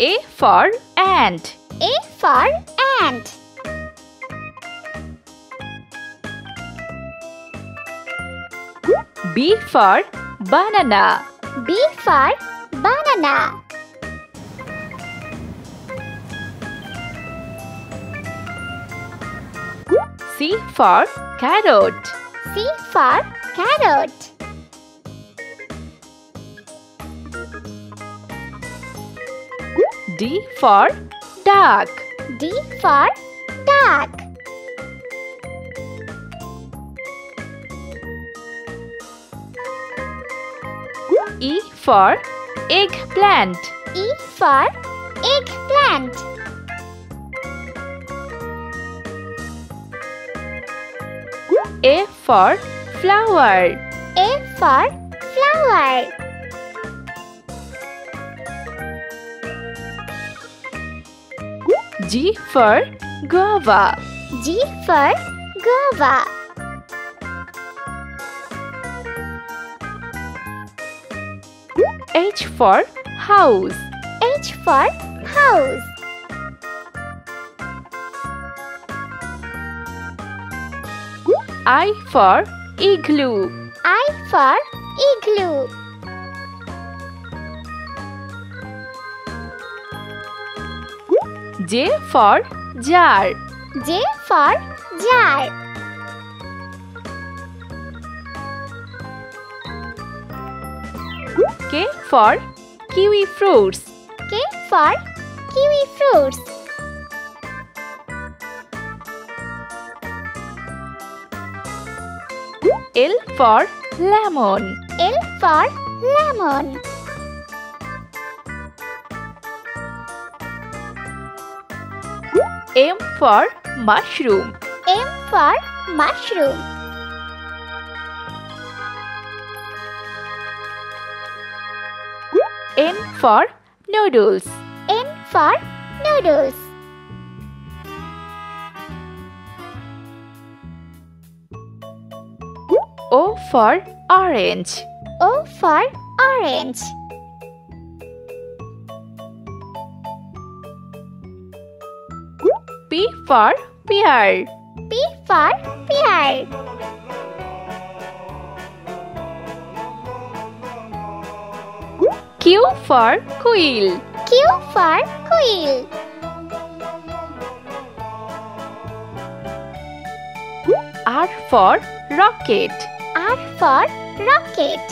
A for ant. A for ant. B for banana. B for banana. C for carrot. C for carrot. D for duck. D for duck. E for eggplant. E for eggplant. F for flower. A for flower. G for guava. G for guava. H for house. H for house. I for igloo. I for igloo. J for jar. J for jar. K for kiwi fruits. K for kiwi fruits. L for lemon. L for lemon. M for mushroom. M for mushroom. N for noodles. N for noodles. O for orange. O for orange. P for pear. P for pear. Q for quail. Q for quail. R for rocket. R for rocket.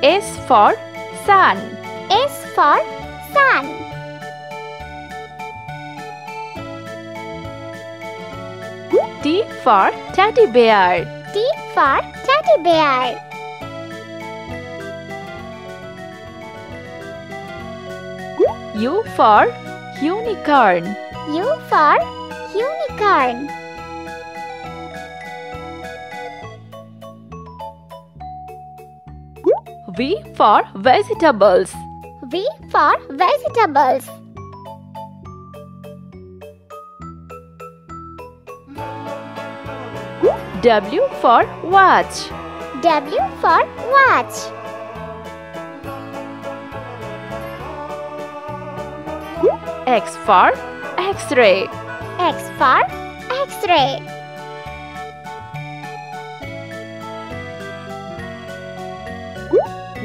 S for sun. S for sun. T for teddy bear. T for teddy bear. U for unicorn. U for unicorn. V for vegetables. V for vegetables. W for watch. W for watch. X for X-ray. X for X-ray.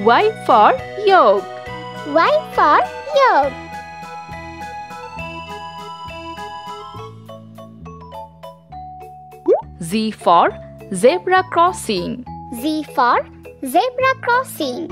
Y for yolk. Y for yolk. Z for zebra crossing. Z for zebra crossing.